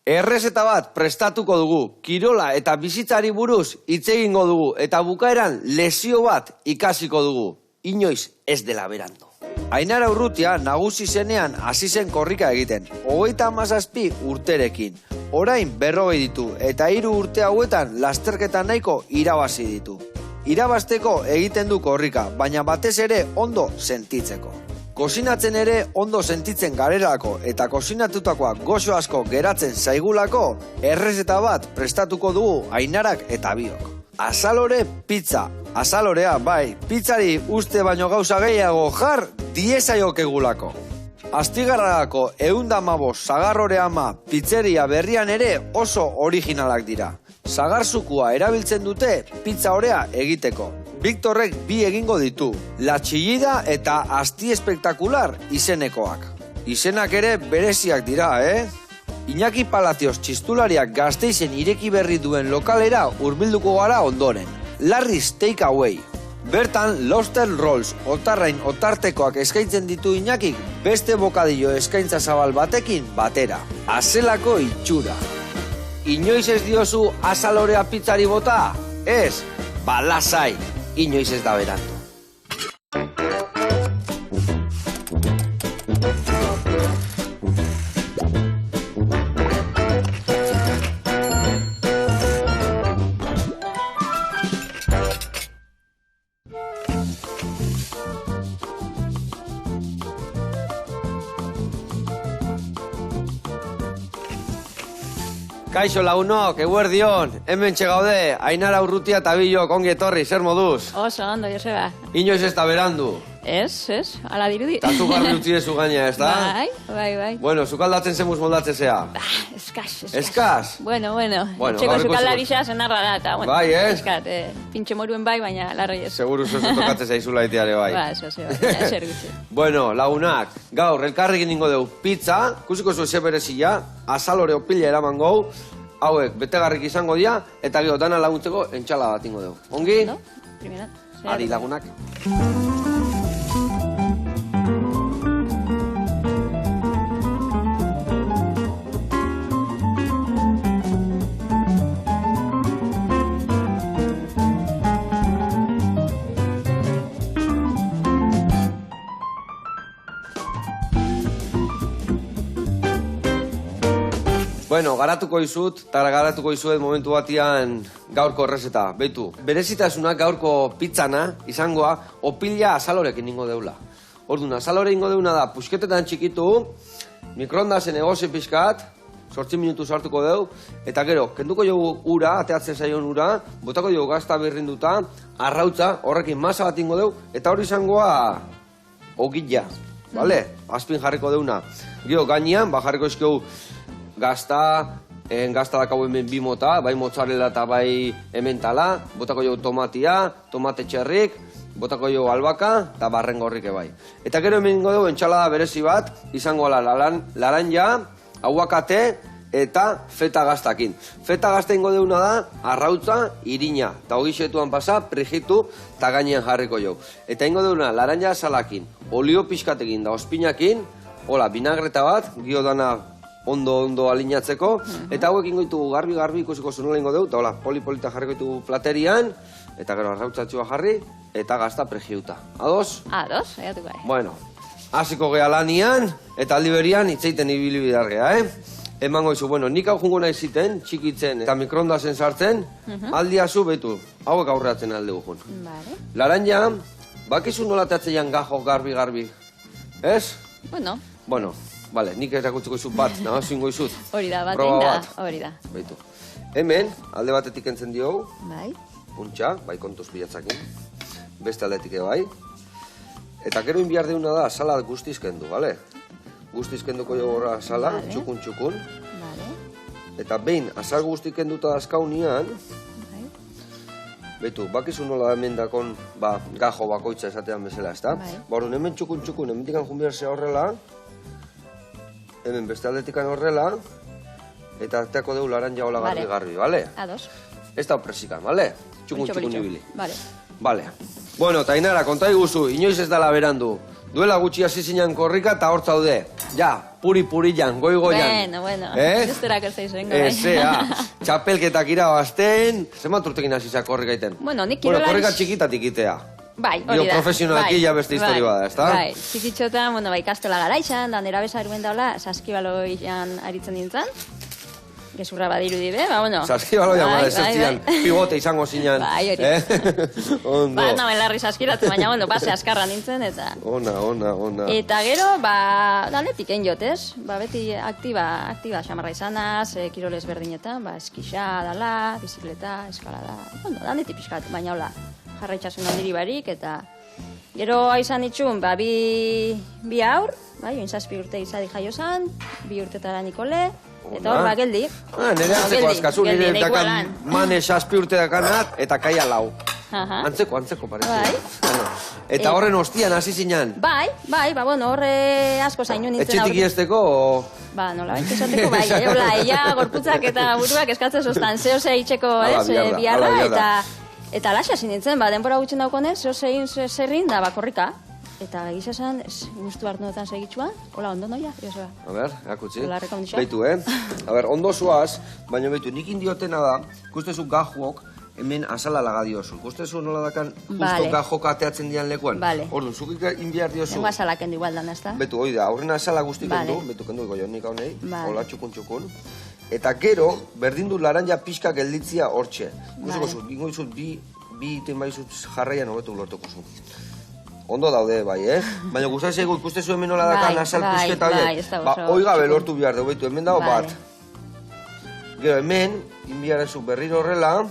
Errezeta bat prestatuko dugu, kirola eta bizitzari buruz hitz egingo dugu eta bukaeran lesio bat ikasiko dugu. Inoiz ez dela berandu. Ainara Urrutia nagusi zenean hasi zen korrika egiten, 37 urterekin. Orain 40 ditu eta 3 urte hauetan lasterketa nahiko irabazi ditu. Irabazteko egiten du korrika, baina batez ere ondo sentitzeko. Kozinatzen ere ondo sentitzen garelako eta kozinatutakoa goxo asko geratzen zaigulako, errezeta bat prestatuko dugu Ainarak eta biok. Azalore pizza. Azalorea, bai, pizzari uste baino gauza gehiago jar diezaiokegulako. Astigarragako 115 Sagarrore ama pizzeria berrian ere oso originalak dira. Sagarzukua erabiltzen dute pizza orea egiteko. Victorrek 2 egingo ditu, La Chillida eta Asti Espektakular izenekoak. Izenak ere bereziak dira, Iñaki Palacios txistulariak Gasteizen ireki berri duen lokalera hurbilduko gara ondoren. Larry's Takeaway. Bertan Lobster Rolls otarrain otartekoak eskaintzen ditu Iñakik beste bokadillo eskaintza zabal batekin batera. Azelako itxura. Inoiz ez diozu azalorea pizzari bota? Ez, balasai. Inoiz ez da berandu. Kaixo lagunok, eguerdion, hemen txegaude, Ainara Urrutia eta biok ongi etorri, zer moduz? Oso, ondo, Joseba. Inoiz ez da berandu. Ez, ala dirudi. Tatu garri utzi dezu gaina, ez da? Bai. Bueno, sukaldatzen zemuz moldatzen zea. Eskaz. Eskaz? Bueno. Bueno, txeko sukaldarixa zenarra da, eta bueno. Bai, Eskat, pintxe moruen bai, baina larroi ez. Seguru zozo tokatzen zaizula iteare bai. Ba, eso, zer gutxi. Bueno, lagunak, gaur, elkarrekin ningo dugu pizza, kusiko zuen berezia, azalore opila eraman gau, hauek betegarrik izango dira, eta gero dana laguntzeko entxala bat ingo dugu. Ongi? No? Primera. Adi lagunak. Bueno, garatuko izut, eta garatuko izuet momentu batian gaurko errezeta. Beitu, berezitasunak gaurko pizzana izangoa opila azalorekin ningo deula. Orduan, azalore ingo deuna da, pusketetan txikitu, mikroondasen egozi pixkat, 8 minutu sartuko deu, eta gero, kenduko jogu ura, ateatzen zaion ura, botako jogu gazta birrinduta, arrautza, horrekin masa bat ingo deu, eta hori izangoa ogilla, bale? Azpin jarriko deuna. Gero, gainean, jarriko izkeu gazta dakau hemen 2 mota, bai mozzarella eta bai ementala, botako jo tomatia, tomate txerrik, botako jo albaka eta barrengorrik bai. Eta gero hemen ingo dugu entxalada berezi bat, izango laranja, aguakate eta feta gaztakin. Feta gazta ingo duguna da, arrautza, irina, eta hogixetuan pasa, prijitu eta gainean jarriko jo. Eta ingo duguna laranja salakin, olio pixkatekin da ospinakin, hola, vinagreta bat, gio dana ondo alinatzeko, eta hauek ingo ditugu garbi ikusiko zunola ingo dugu, eta hola, poli-polita jarriko ditugu platerian, eta gero arrautzatxua jarri, eta gazta pregiuta. Ados? Ados, aiatu bai. Bueno, hasiko gea lanian, eta aldi berian itzeiten ibili bidargea, Emango izu, bueno, nik hau jungo nahi ziten, txikitzen eta mikroondasen sartzen, aldiazu betu, hauek aurreatzen alde gujun. Vale. Laranja, bakizu nola teatzean gajo garbi, ez? Bueno. Vale, nik erakutziko izut bat, nahazingo izut. Hori da, hori da. Baitu. Hemen, alde batetik entzen diogu. Bai. Untxa, bai kontuz bilatzakin. Beste aldetik bai. Eta gero inbiar deuna da, sala guztiz kendu, bale? Guztiz kenduko jo gorra sala, txukun. Vale. Eta behin, azal guzti kenduta dazkaunian, betu, bakizu nola hemen dakon, gajo bakoitza esatean bezala, ez da? Barun, hemen txukun, hemen dikan junbiarzea horrela, hemen beste aldetikan horrela, eta arteako dugu laranja hola garbi, bale? Ados. Ez da opresikan, bale? Txukun ibili. Bale. Bale. Bueno, eta Ainara, konta iguzu, inoiz ez dala berandu. Duela gutxi hasi zinen korrika eta hor zaude. Ja, puri-purian, goi-goian. Bueno, Eh? justerak ez izango. bai. Ezea, txapelketak irabazten. Zenbat urtekin hasi za korrika iten? Bueno, nik Bueno, kirolari- korrika txikitatik itea. Bai, Gero hori da. profesionalki ja beste histori bada, ezta? Bai, txikitxotan, bueno, bai, kastola garaixan, da nera bezaruen daula, saskibaloian aritzen nintzen. Gezurra badirudi be, ba, bueno. Saskibaloian bada, ez zian, bai. pivote izango zinan. Bai, hori. Ondo. Ba, naben larri saskiratzen, baina, bueno, base askarra nintzen, eta... Ona. Eta gero, ba, danetik egin jot, ez? Ba, beti aktiba xamarra izanaz, kiroles berdinetan, ba, eskixa, dala, bizikleta, eskalada, bueno, danetik pixkat, baina hola, jarraitxasun handiri barik, eta gero izan itxun, ba, bi aur, bai, oin 7 urte izadi jaio zan, 2 urtetara Nikole, eta hor, ba, geldi. Nire antzeko askazu, nire dakan mane 7 urte dakanat, eta kaia 4. Aha. Antzeko, parece. Bai. Eta horren ostian hasi zinan. Bai, ba, bueno, horre asko zainu nintzen Etxetik iesteko, o... Ba, nola baita esateko, bai, hola, ella gorputzak eta buruak eskatzen zoztan, zehose itxeko, Ala, ez, biarda, biarra, ala, biarda. eta laxa nintzen, ba, denbora gutxen daukonez, zehose zerrin, da, bakorrika. Eta egiz esan, guztu hartu notan segitxua, hola, ondo noia, Joseba. A ber, erakutsi. Hola, rekomendizioa. Beitu, A ber, ondo zoaz, baina beitu, nik indiotena da, ikustezu gajuok, hemen azala laga diozu. Ikustezu nola dakan, justo Vale. gajok ateatzen dian lekuan. Vale. Orduan, zuk inbiar diozu. Nengo azalak endu igualdan, ez da? Betu, hoi da, aurrena azala guztik Vale. kendu, betu kendu iko jonik haunei, Vale. hola txukun. Eta gero, berdin du laranja pixka gelditzia hortxe. Vale. Guztuko zu, ingo izut, bi iten baizut jarraian hobetu lortuko zu. Ondo daude, bai, Baina gustatzen zaigu ikustezu hemen nola dakan Bai, azal bai, pusketa bai, horiek. ez da Ba, oso hoi gabe txukun. lortu behar dugu, betu, hemen dago Vale. bat. Gero, hemen, inbiarezu berriro horrela,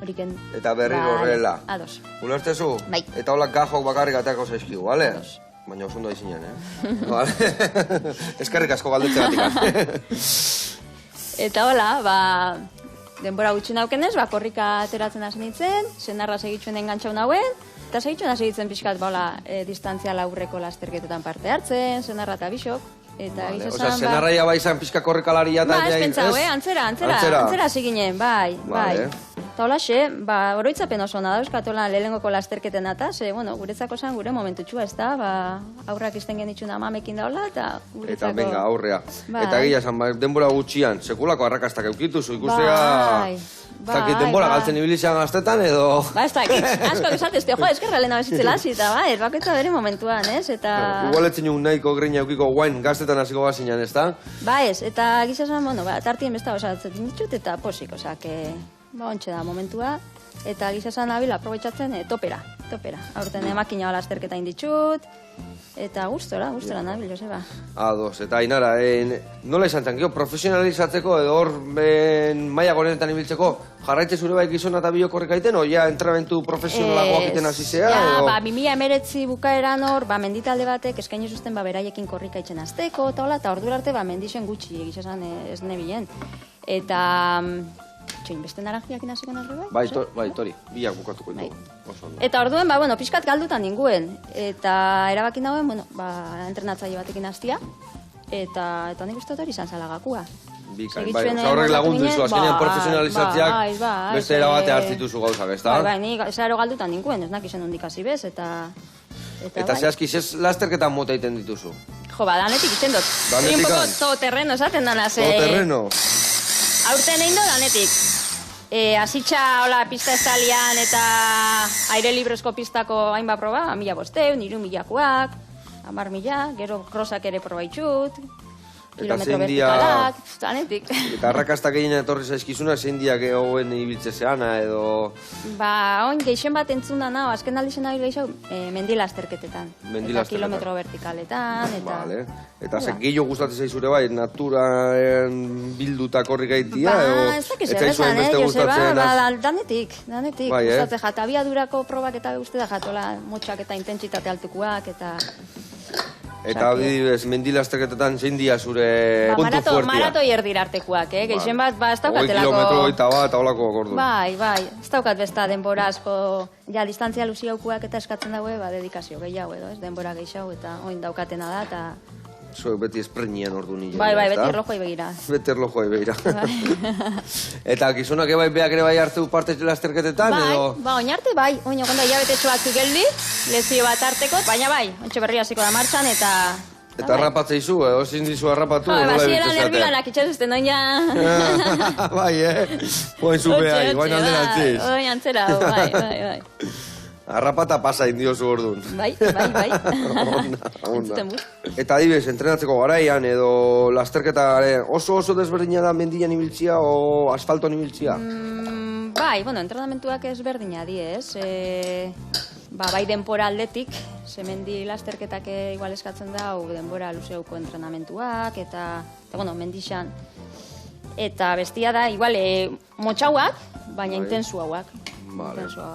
Horiken. eta berriro Vale. horrela. Ados. Ulertzezu? Bai. Eta hola gajok bakarrik ateako zaizkigu, bale? Ados. Baina oso ondo izinean, Vale. Eskerrik asko galdetzegatik. Eta hola, ba, denbora gutxi naukenez, ba, korrika ateratzen hasi nintzen, senarra segitzuen engantxau nauen, eta segitzuen hasi ditzen pixkat, ba, hola, distantzia laurreko lasterketetan parte hartzen, senarra eta bisok, eta Vale. gizo Osa, zan, senarraia bai zan pixka korrekalaria Ba, ez ja, pentsau, antzera hasi ginen, bai. Eta holaxe, ba, oroitzapen oso ona dauzkatola lehenengoko lasterketen ata, ze, bueno, guretzako zen gure momentutxua, ez da, ba, aurrak izten genitxuna amamekin daula, eta guretzako... Eta venga, aurrea. Bai. Eta gila zan, denbora gutxian, sekulako arrakastak eukituzu, ikustea... Bai, Ez dakit denbora galtzen ibilizean gaztetan edo... Ba, ez dakit, asko izatezte, jo, eskerra lehena bezitzela hasi, eta bai, baketza bere momentuan, ez, eta... Igual etzen un nahiko grina eukiko guain gaztetan hasiko bazinan, ez da? Ba, ez, eta gizazan, bueno, ba, tartien besta osatzen ditut, eta posik, osake, ba, ontxe da momentua, eta gizazan nabil aprobetxatzen topera. Aurten makina lasterketa inditxut, eta gustora nabil, Joseba. Ados, eta Ainara, nola izan zen, profesionalizatzeko edo hor maila gorenetan ibiltzeko, jarraitze zure bai gizona eta biokorrek aiten, o ja entramentu profesionalagoak iten hasi zea? Ja, edo... ba, 2019 bukaeran hor, ba, menditalde batek eskaini zuzten ba, beraiekin korrika itzen azteko, eta hola, eta ordura arte, ba, mendixen gutxi, egizazan ez nebilen. Eta... Txoin, beste naranjiakin hasiko narri bai? Bai, tori, biak bukatuko Bai. ditugu. Oso ondo. Eta orduen, ba, bueno, pixkat galdutan ninguen. Eta erabaki nagoen, bueno, ba, entrenatzaile batekin hastia. Eta nik uste hori izan zalagakua. Bikain, bai, oza horrek lagundu izu, azkenean profesionalizatziak beste erabate hartzituzu gauzak, ez da? Bai, nik zeharo galdutan ninguen, ez nakizen hondik hasi bez, eta Eta zehazki, zez lasterketan mota egiten dituzu? Jo, ba, danetik itzen dut. Danetik Un poco an? todoterreno esaten dana, ze... Todoterreno? Aurten egin do danetik. Azitxa, hola, pista estalian eta aire librezko pistako hainbat proba, 1.500, 3.000-koak, 10.000, gero crossak ere proba itxut, kilometro vertikalak, danetik. Eta arrakastak egin etorri zaizkizuna, zein diak hoen ibiltze zeana edo... Ba, oin geixen bat entzuna naho, azken aldizen nahi gehiago, mendilasterketetan. Eta kilometro vertikaletan, eta... Vale. Eta ze gehiago gustatzen zaizure bai, naturan bilduta korrika itia, edo... Ba, ez dakiz errezan, Joseba, ba, danetik, Bai, gustatzen jat, abiadurako probak eta uste da jatola, motxak eta intentsitate altukuak, eta... Eta adibidez, mendilasterketetan zein dia zure puntu fuertia? Maratoi erdirartekuak, geixen bat, ba, ez 20 daukatelako... kilometro goita bat, holako akordu. Bai, ez daukat besta denbora asko, ja, distantzia luziaukuak eta eskatzen daue, ba, dedikazio gehiago edo, ez, denbora gehiago, eta oin daukatena da, eta... Zuek beti esprenian ordu nile. Bai, beti erlojoi begira. Beti erlojoi begira. Eta gizonak ebai beak ere bai hartu parte lasterketetan, edo? Bai, oin arte bai. Oin okonda hilabete batzuk geldi, lezio bat harteko, baina bai, ontsa berria hasiko da martxan, eta... Eta harrapatzea izu, ezin dizu harrapatu, nola ibiltzen zate? Basieran erbilanak itxasuzten, oina... Bai, Oin zupeai, oin alderantziz. Oin antzera, bai. Harrapata pasa indiozu orduan. Bai. Onda. Eta adibidez, entrenatzeko garaian edo lasterketa oso desberdina da mendian ibiltzia o asfaltoan ibiltzia? Bai, entrenamentuak ezberdina di, ez? Bai denbora aldetik, mendi lasterketak igual eskatzen da, denbora luzeuko entrenamentuak, eta mendixan. Eta bestia da, igual, motxauak, baina intensu hauak.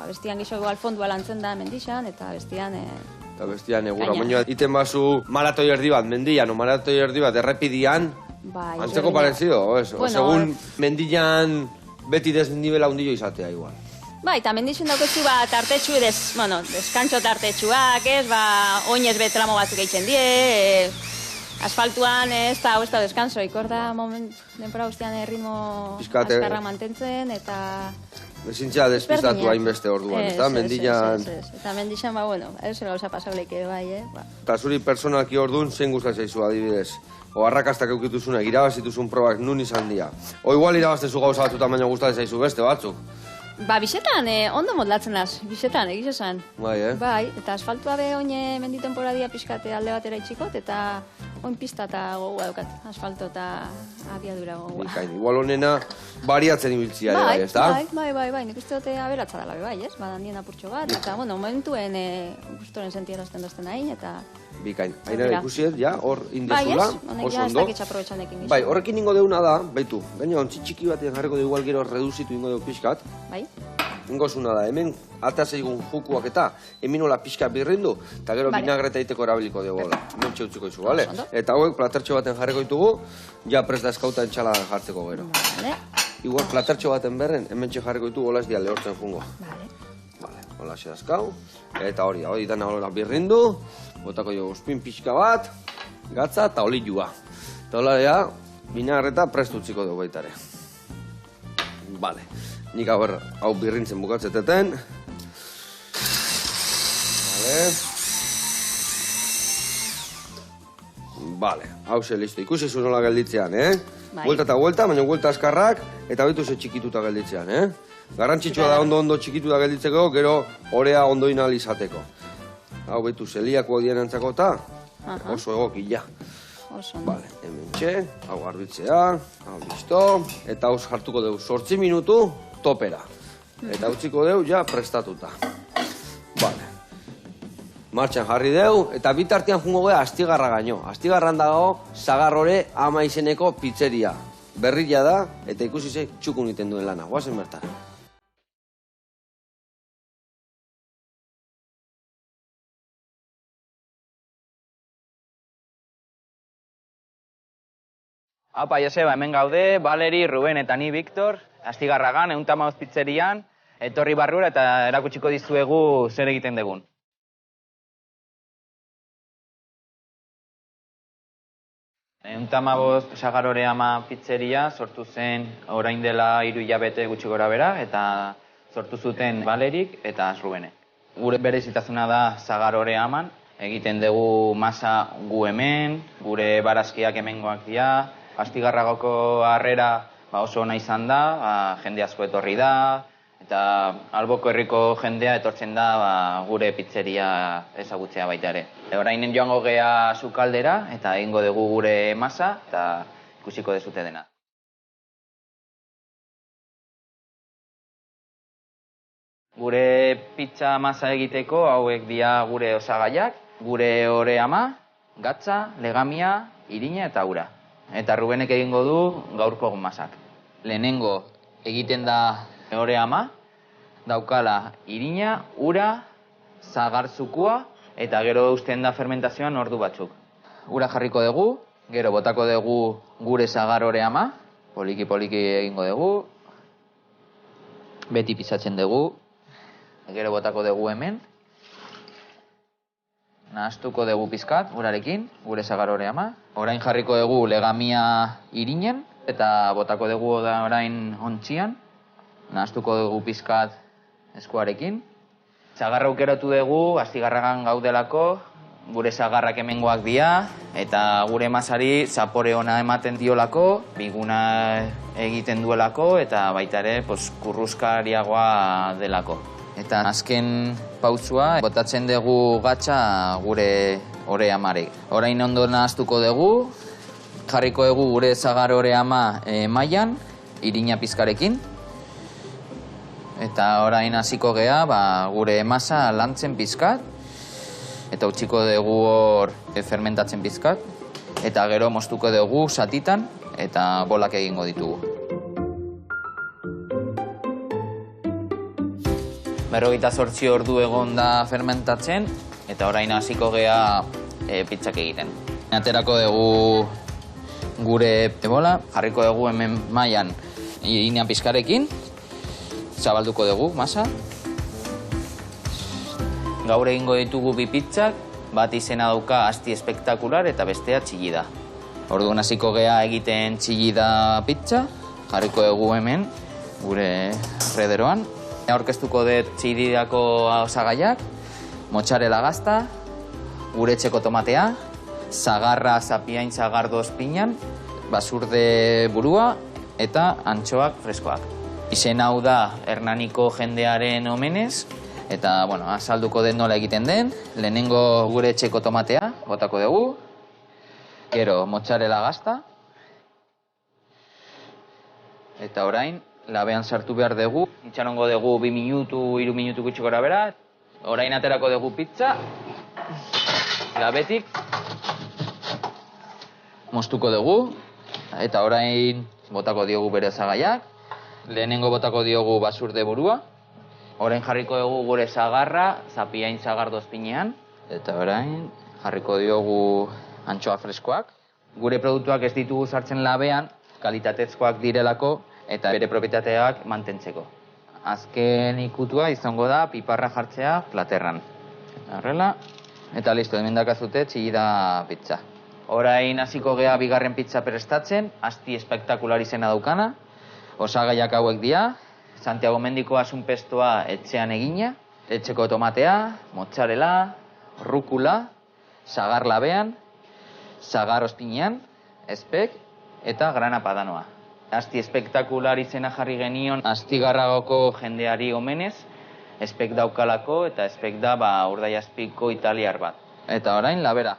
Bestian gixo igual fondua lantzen da mendixan, eta bestian... Eta bestian egura, baina iten bazu maratoi erdi bat mendian, o maratoi erdi bat errepidian, antzeko parezido, segun mendian beti desnibela hundillo izatea igual. Bai, eta mendixen daukezu tartetxu, deskantxo tartetxuak, oinez betramo batzuk eitzen die, asfaltuan ez da deskanso, ikor da denpora guztian ritmo azkarra mantentzen, eta... Bezintzea despistatu hainbeste orduan, eta mendian... Eta mendixan, ez gauza pasableike, bai, Eta zuri personalki orduan, zein gustatzen zaizu adibidez? O arrakastak eukituzuna, irabazituzun probak nun izan dira? O igual irabaztezu gauza batzutan baina gustatzen zaizu beste batzuk? Bisetan, ondo modlatzen az, bisetan, egiz esan. Bai, Bai, eta asfaltua be oin mendi temporadia pixkate alde batera itxikot, eta oin pista eta gogoa daukat, asfalto eta abiadura gogoa. Bikain, igual honena bariatzen ibiltzia ere bai, ez da? Bai, nik uste dute aberatza dela bai, ez? Badandien apurtxo bat, eta, momentuen gustoren sentierazten dozten hain, eta... Bikain, hainara ikusiet, ja, hor indezula, oso ondo. Bai, ez, honek ja ez dakitza aprobetxanekin gizu. Bai, horrekin ingo deuna da, baitu, baina ontzi txiki batean jarriko dugu igual gero reduzitu ingo dugu pixkat. Bai. Ingozuna da, hemen atea zeigun jukuak eta hemen nola pixka birrindu, eta gero vinagreta iteko erabiliko dugu, hemen txeutziko izu, bale? Eta hauek platertxo baten jarriko ditugu, ja prest da eskauta entxaladan jartzeko gero. Igual platertxo baten berren, hemen jarriko ditugu, hola ez dia lehortzen jungo. Vale, hola xe dazkau, eta hori dana hola birrindu, botako jo guzpin pixka bat, gatza eta olilua. Eta hola ja, vinagreta prest utziko dugu baitare. Vale. Nik hau birrintzen bukatzeteten. Vale, hau ze listo. Ikusi zu nola gelditzean, Vuelta eta vuelta, baina vuelta askarrak, eta betu ze txikituta gelditzean, Garrantzitsua da ondo txikituta gelditzeko, gero orea ondo inalizateko. Hau betu zeliako dien antzako eta oso egokila. Vale, hemen txe, hau garbitzea, hau listo, eta hau hartuko dugu 8 minutu, topera. Eta utziko deu, ja, prestatuta. Vale. Martxan jarri deu, eta bitartian jungo gea Astigarra gaino. Astigarran dago, Sagarrore ama izeneko pizzeria. Berria da, eta ikusi ze txukun iten duen lana. Guazen bertara. Apa, Joseba, hemen gaude, Valeri, Ruben eta ni Victor, Astigarragan, 115 pizzerian, etorri barrura eta erakutsiko dizuegu zer egiten dugun. Sagarrore ama pizzeria sortu zen orain dela 3 hilabete gutxi gora bera, eta sortu zuten Valerik eta Rubenek. Gure berezitasuna da Sagarrore aman, egiten dugu masa gu hemen, gure barazkiak hemengoak dira, Astigarragoko harrera oso ona izan da, jende asko etorri da, eta alboko herriko jendea etortzen da gure pizzeria ezagutzea baita ere. Orain joango gea sukaldera, eta egingo dugu gure masa, eta ikusiko dezute dena. Gure pizza masa egiteko hauek dira gure osagaiak, gure ore ama, gatza, legamia, irina eta ura. Eta Rubenek egingo du gaurko masak. Lehenengo egiten da ore ama, daukala irina, ura, zagarzukua, eta gero uzten da fermentazioan ordu batzuk. Ura jarriko dugu, gero botako dugu gure zagar ore ama, poliki-poliki egingo dugu, beti pisatzen dugu, gero botako dugu hemen, Nahaztuko dugu pizkat, urarekin, gure sagarore ama. Orain jarriko dugu legamia irinen, eta botako dugu orain ontzian. Nahaztuko dugu pizkat eskuarekin. Sagarra aukeratu dugu, astigarragan gaudelako, gure sagarrak hemengoak dira, eta gure masari zapore ona ematen diolako, biguna egiten duelako, eta baita ere kurruskariagoa delako. Eta azken pausua, botatzen dugu gatza gure ore amari. Orain ondo nahaztuko dugu, jarriko dugu gure sagar ore ama mailan, irina pizkarekin. Eta orain hasiko gea, gure masa lantzen pizkat, eta utziko dugu hor fermentatzen pizkat, eta gero moztuko dugu satitan, eta bolak egingo ditugu. 48 ordu egon da fermentatzen, eta orain hasiko gea pizzak egiten. Aterako dugu gure bola, jarriko dugu hemen mailan irina pizkarekin, zabalduko dugu masa. Gaur egingo ditugu bi pizzak, bat izena dauka asti espektakular eta bestea txillida. Orduan hasiko gea egiten txillida pizza, jarriko dugu hemen gure frederoan. Aurkeztuko dut txillidako osagaiak, mozzarella gazta, gure etxeko tomatea, sagarra zapiain sagardoz pinan, basurde burua eta antxoak freskoak. Izen hau da Hernaniko jendearen omenez, eta, azalduko den nola egiten den. Lehenengo gure etxeko tomatea, botako dugu. Gero, mozzarella gazta. Eta orain, labean sartu behar dugu. Itxarongo dugu 2 minutu, 3 minutu gutxi gora bera. Orain aterako dugu pizza. Labetik. Moztuko dugu. Eta orain, botako diogu bere osagaiak. Lehenengo botako diogu basurde burua. Orain jarriko dugu gure sagarra, zapiain sagardoz pinean. Eta orain jarriko diogu antxoa freskoak. Gure produktuak ez ditugu sartzen labean, kalitatezkoak direlako eta bere propietateak mantentzeko. Azken ikutua izango da piparra jartzea platerran. Horrela, eta listo, hemen dakazute txillida pizza. Orain hasiko gea bigarren pizza prestatzen, asti espektakular izena daukana. Osagaiak hauek dira, Santiago Mendiko asunpestoa etxean egina, etxeko tomatea, mozzarella, rukula, sagar labean, sagar ospinean, espek eta grana padanoa. Asti espektakular izena jarri genion Astigarragoko jendeari omenez, espek daukalako eta espek da Urdaiazpiko italiar bat. Eta orain labera.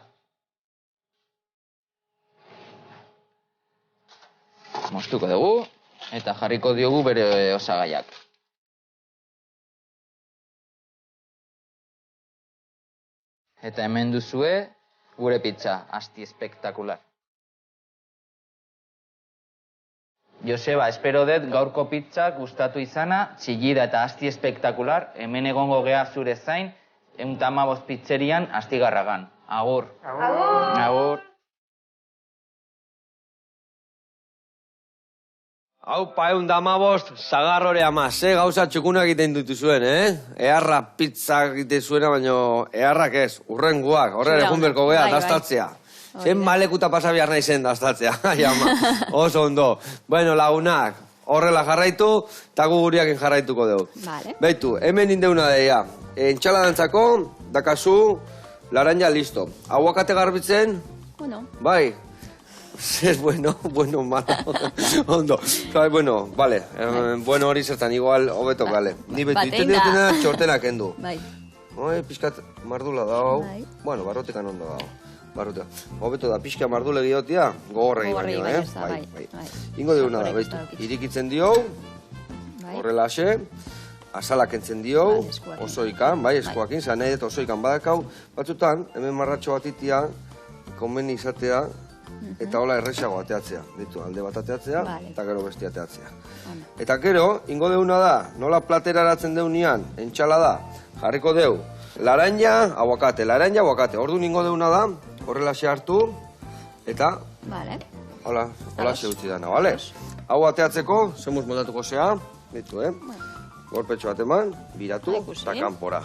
Moztuko dugu. Eta jarriko diogu bere osagaiak. Eta hemen duzue gure pizza, asti espektakular. Joseba, espero dut gaurko pizzak gustatu izana, txillida eta asti espektakular, hemen egongo gea zure zain, 115 pizzerian Astigarragan. Agur. Agur. Agur. Hau, 115, sagarrore ama, ze gauza txukunak egiten dutu zuen, Eharra pizza egiten zuena, baina eharrak ez, urrenguak, horren egun berko gea, daztatzea. Zen malekuta pasabiar nahi zen daztatzea, oso ondo. Bueno, lagunak, horrela jarraitu, eta gu guriakin jarraituko dugu. Beitu, hemen indeuna daia, entxaladantzako, dakazu, laranja listo. Aguakate garbitzen? Bai. Es bueno, malo, ondo. Bueno, vale, bueno hori zertan, igual, hobeto, vale. Ni betu, iten dutena txortenak endu. Bai. Piskat mardula dago, bueno, barrotekan ondo dago. Barrotekan. Hobeto da, pixka mardule giotia, gogorregi baino, Bai. Ingo diguna da, behitu. Irikitzen dio, horrela ase, azalak entzen dio, osoikan, bai, eskuakin, zan nahi osoikan badakau. Batzutan, hemen marratxo bat itia, konbeni izatea, eta hola errexago ateatzea, ditu, alde bat ateatzea, eta gero besti ateatzea. Eta gero, ingo deuna da, nola platera eratzen deunian, entxala da, jarriko deu, laranja, aguakate, orduan ingo deuna da, horrela xe hartu, eta, hola xe utzi dana, bale? Hau ateatzeko, zemuz moldatuko zea, ditu, gorpetxo bat eman, biratu, eta kanpora.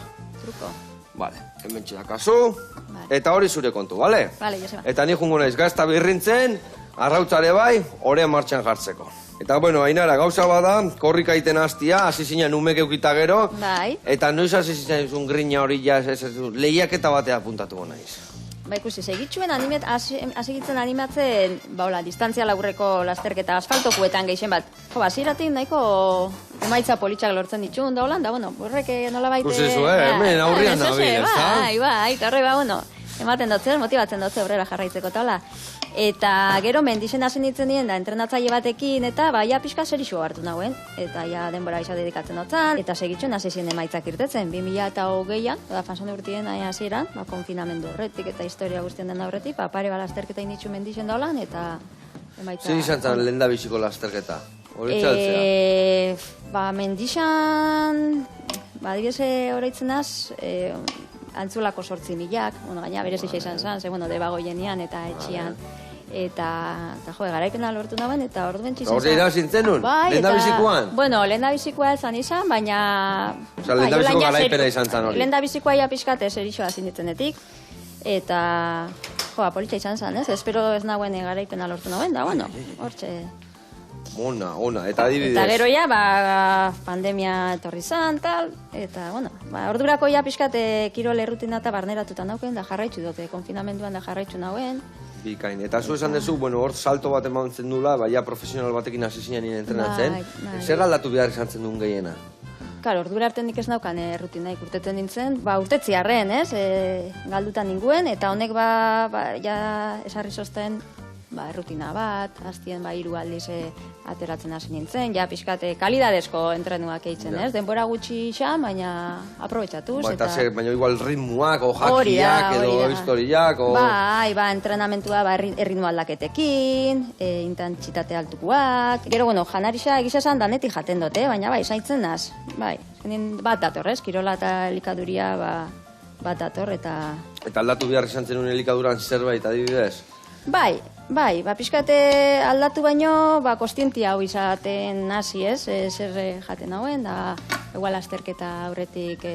Vale, hemen txedakazu, eta hori zure kontu, bale? Vale, Joseba. Eta ni jungo naiz gazta birrintzen, arrautzare bai, orea martxan jartzeko. Eta, bueno, Ainara, gauza bada, korrika iten hastia, hasi zinen umek eukita gero, Bai. eta noiz hasi zinen grina hori lehiaketa batea apuntatuko naiz. Ba, ikusi, segitxuen hasigitzen animatzen, hola, distantzia laburreko lasterketa asfaltokuetan geixen bat. Jo, hasieratik nahiko emaitza politxak lortzen ditxun, da holan, da, bueno, horrek nola baite... Ikusi zu, hemen aurrian nabil, ezta? Bai, eta horre, ba, bueno, ematen dotzen, motibatzen dotzen aurrera jarraitzeko, eta hola. Eta gero mendixen hasi nintzen dien, da, entrenatzaile batekin, eta ba, ja pixka zerixo hartu nagoen. Eta ja denbora isa dedikatzen dotzan, eta segitxuen hasi ziren emaitzak irtetzen. 2008an, da, fanzone urtien aia hasieran, ba, konfinamendu horretik eta historia guztien den horretik, ba, pare ba lasterketa initxu mendixen daulan, eta emaitza... Zer izan zen lehen da biziko lasterketa? Hori txaltzea? Ba, mendixan, ba, digese horreitzen az, antzulako 8.000, bueno, gaina berezia izan zen, ze, bueno, debagoienean eta etxian. Eta jo, garaipena lortu nagoen, eta orduen txizan. Horre irabazintzen nun? Bai, lehen da bizikoan? Bueno, lehen da bizikoa izan, baina... Osa, lehen da biziko garaipena izan zen hori? Lehen da bizikoa ja pixkate zerixoa zinitzenetik, eta... Jo, politxa izan zen, ez? Espero ez nagoen garaipena lortu nagoen, da, bueno, hortxe... Ona, eta adibidez. Eta gero ja, ba, pandemia etorri zan, tal, eta, bueno, ba, ordurako ja pixkate kirol errutina eta barneratuta nauken, da jarraitzu dute, konfinamenduan da jarraitzu nauen. Bikain, eta zu esan dezu, bueno, hor salto bat emantzen dula, baina profesional batekin hasi zinen nire entrenatzen. Bai. Zer aldatu behar izan zen duen gehiena? Karo, ordura arte nik ez naukan rutinaik urtetzen nintzen, ba, urtetziarren, ez, galdutan ninguen, eta honek, ja, esarri zosten, ba, rutina bat, hastien, ba, 3 aldiz ateratzen hasi nintzen, ja, pixkate, kalidadezko entrenuak eitzen, ez, denbora gutxi xan, baina aprobetxatuz, eta... Baina igual ritmuak, o jakiak, edo historiak, o... Bai, entrenamentua, ba, erritmo aldaketekin, intentsitate altukoak, gero, bueno, janarixa egisa esan danetik jaten dute, baina, bai, zaitzen naz, bai, bat dator, ez, kirola eta elikaduria, bat dator, eta... Eta aldatu behar izan zenun elikaduran zerbait, adibidez? Bai, ba, pixkate aldatu baino, ba, kostientia hau izaten hasi, ez, zer jaten hauen, da, igual asterketa aurretik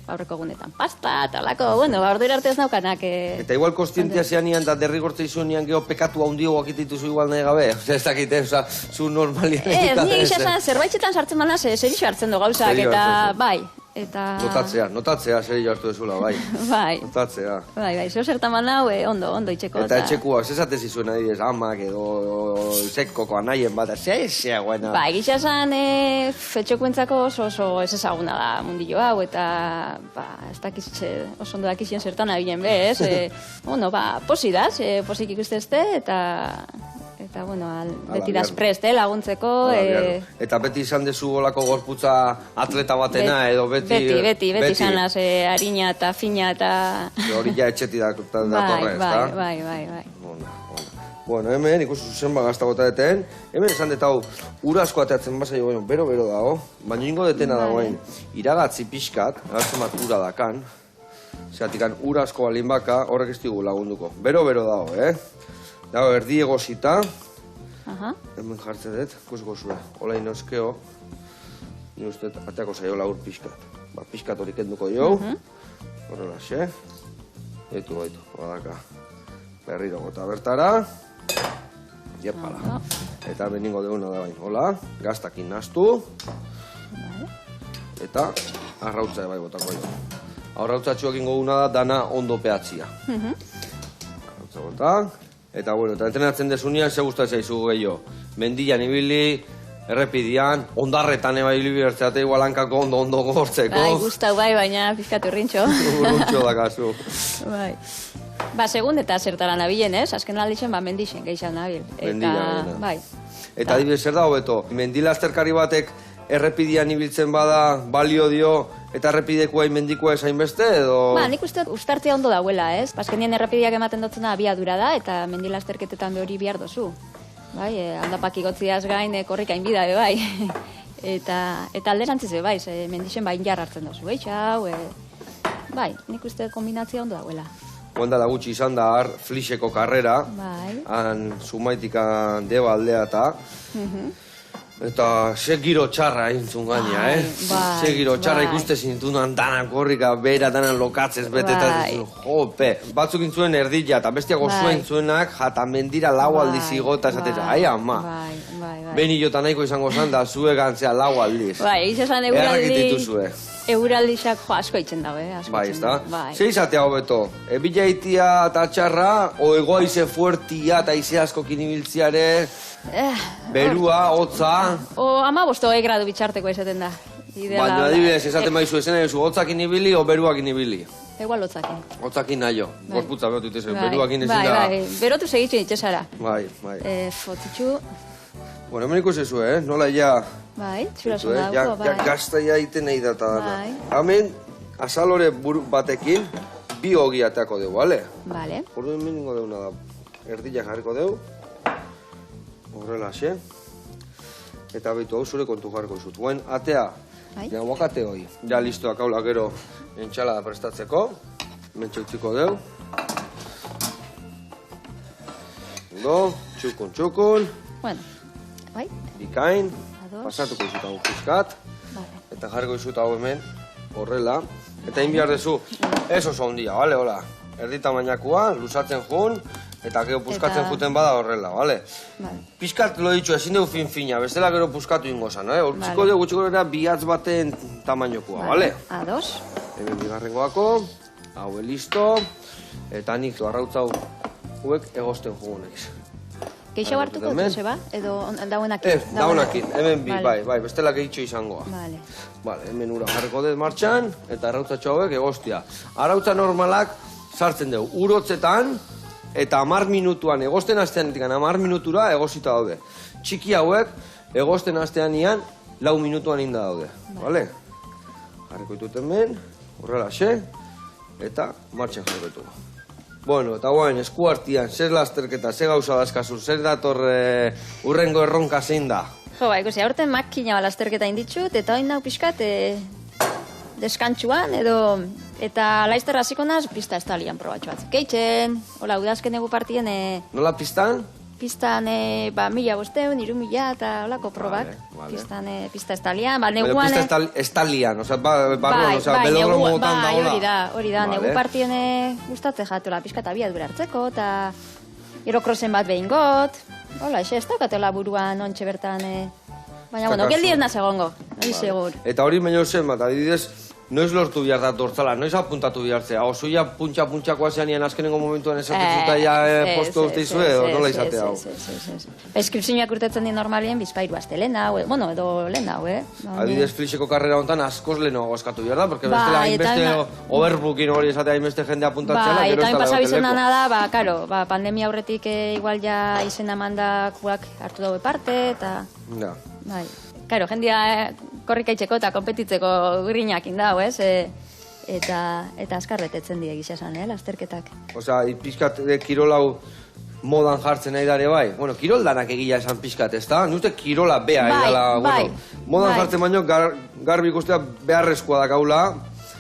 aurreko egunetan pasta, eta lako, bueno, ba, ordura arte ez naukanak. Eta igual kostientia zeanian, da derrigortze izunean geho pekatu handiago akitituzu igual nahi gabe, ez dakite, zu normalian egiten. Ez, nire gisa zerbaitxetan sartzen manaz, zer iso hartzen du gauzak, eta, bai. Notatzea, zer hartu dezula, bai. Bai. Notatzea. Bai, zo zertan manau, ondo itxeko. Eta etxekuak, zezate zizuen adibidez, amak edo zekoko anaien bat, zea guena. Bai, gisa esan, etxekuentzako oso ez ezaguna da mundillo hau, eta, ba, ez dakizitxe oso ondo dakizien zertan abilen be, ez? Bueno, ba, posidaz, posik ikustezte, eta, bueno, beti das prest, laguntzeko. Eta beti izan dezu olako gorputza atleta batena, edo beti izan az, harina eta fina eta... Hori ja etxeti datorre, ez da? Bai. Bueno, hemen, ikustu zuzen bagazta gota deten, hemen esan detau, urazko ateatzen basa jo, bero dago, baina ingo detena dagoen, iragatzi pixkat, agartzen bat ura dakan, zeratikan urazko balin baka, horrek ez digu lagunduko. Bero dago, Dago, erdi egosita, hemen jartzen dut, kusgozura, hola inoskeo, ni uste ateako zaio laur pixkat. Ba, pixkat hori kenduko jau, horrela xe, gaitu, badaka, berriro gota bertara, jepala. Eta beningo deuna da bain, hola, gaztakin naztu, eta arrautza bai botako jo. Arrautzatxoak ingo duna da dana ondo pehatzia. Arrautza bota. Eta, bueno, eta entrenatzen desunean, ze gustatzen zaizu gehiago. Mendian ibili, errepidian, ondarretan eba ibili bertzeate, igual hankako ondo gortzeko. Bai, gustau bai, baina pizkatu urrintxo. Urrintxo dakazu. Bai. Ba, segun eta zertara nabilen, ez? Azken aldixen, ba, mendixen geixan nabil. Mendila, bai. Eta adibidez, zer da hobeto? Mendilazterkari batek errepidian ibiltzen bada, balio dio, eta errepidekoa mendikoa esain beste, edo... Ba, nik uste ustartzea ondo dauela, ez? Azkenien errepideak ematen dutzena abiadura da, eta mendilazterketetan behori bihar dozu. Bai, aldapak igotziaz gain korrika inbida, bai. Eta alderantziz, bai, mendixen bain jarra hartzen dozu, bai, nik uste kombinatzea ondo dauela. Guandala gutxi izan da, flixeko karrera, bai. Han sumaitika deba aldea eta... Eta ze giro txarra intzun gaina, bai, Ze giro txarra bai. ikuste zintunan danak korrika, bera danan lokatzez beteta Bai. zizun, jope. Batzuk intzuen erdila, eta bestiak osuen zuenak, jata mendira lau aldiz igota esatez, ai ama. Bai. Beni jota nahiko izango zan da, zuek antzea lau aldiz. Bai, izan Errakit dituzue. Euraldixak asko itzen dago, asko Bai, itzen ezta? dago, bai. Ze izatea hobeto, ebila itia eta txarra, o egoize fuertia eta ize asko kinibiltziare, berua, hotza, O 15 gradu bitxarteko izaten da. Ideala, baina adibidez, esaten baizu esena duzu, hotzakin ibili o beruakin ibili. Igual lotzakin. Hotzakin naio, gorputza behot ditezen, Bai, beruakin ezin da. Bai, berotu segitzen itxesara. Bai. Fotitxu, Bueno, hemen ikusezu, nola ja, bai, txura zu, zona ja dauko, bai. gazta ja iten nahi data dana. Bai. Hemen, azalore buru batekin, bi hogi ateako dugu, bale? Vale. Ordu hemen ningo deuna da, erdila jarriko dugu, horrela, xe? Eta behitu hau zure kontu jarriko zut. Guen, atea, Bai. ja guakate hoi. Ja listoak haula gero entxalada prestatzeko. Mentxe utziko dugu. Ondo, txukun. Bueno, bai, Bikain, Ados. pasatuko izut hau pizkat, vale. eta jarriko izut hau hemen, horrela. Eta inbiar dezu, ez oso ondia, bale, hola. Erdi tamainakua, lusatzen jun, eta gero puskatzen Eta- juten bada horrela, bale. Vale. Pizkat lo ditxu, ezin dugu fin-fina, bestela gero puskatu ingo zan, Hortziko Vale. dugu gutxiko gara bihatz baten tamainokua, bale? Ados. Hemen bigarrengoako, hau listo, eta nik arrautzau huek egosten jugunekiz. Geixo hartuko hemen. Joseba? Edo dauenak? Ez, daunakin, hemen bi, Vale. bai, bestela gehitxo izangoa. Vale. Vale, hemen ura jarriko dut martxan, eta arrautzatxo hauek egostia. Arrautza normalak sartzen dugu, urotzetan, eta 10 minutuan, egosten hastean 10 minutura egosita daude. Txiki hauek, egosten hastean ian, 4 minutuan inda daude, bale? Jarriko ditut hemen, horrela xe, eta martxan jarriko ditugu. Bueno, eta guain, esku hartian, zer lasterketa, zer gauza dazkazu, zer dator urrengo erronka zein da? Jo, ba, ikusi, aurten makina balasterketa inditxut, eta hain nau pixkat, deskantxuan, eta laizter hasiko naz, pista estalian probatxo bat. Keitzen, hola, udazken egu partien, Nola pistan? pistan, 1.500, 3.000 eta holako probak. Vale. Pistan, pista estalian, ba, Pero neguan... pista estalian, oza, barruan, oza, belodromo botan bai, dagoela. hori da, Vale. negu partien gustatze jatola, pixka eta abiadura hartzeko, eta gero krosen bat behin got, hola, ez daukatela buruan ontxe bertan, baina, bueno, Zakazu. geldi ez naz egongo, hori segur. Eta hori baino zen bat, adibidez, noiz lortu behar da dortzala, noiz apuntatu behartzea, oso ja puntxa-puntxakoa zean ian azkenengo momentuan esatitzuta ja posto uste izue, o nola izate hau. Eskripzioak urtetzen di normalien, bizpairu azte lehen hau, bueno, edo lehen hau, Adibidez, Flixeko karrera honetan askoz lehenago eskatu behar da, porque Bai, bestela eta hainbeste overbooking hori esatea hainbeste jende apuntatzeala, Bai, gero eta ez hain da pasa legoten bizena leku. da, ba, karo, pandemia aurretik igual ja izena mandakuak hartu daue parte, eta, Ja. bai, karo, jendia korrikaitzeko eta konpetitzeko grinak indau, ez? Eta azkarretetzen die gisa esan, lasterketak. Osea, pixkat kirolau modan jartzen nahi dare bai. Bueno, kirol danak egila esan pixkat, ez da? Nuste kirola bea Bai, edala, bai, bueno, modan bai. jartzen baino garbi ikustea beharrezkoa da gaula.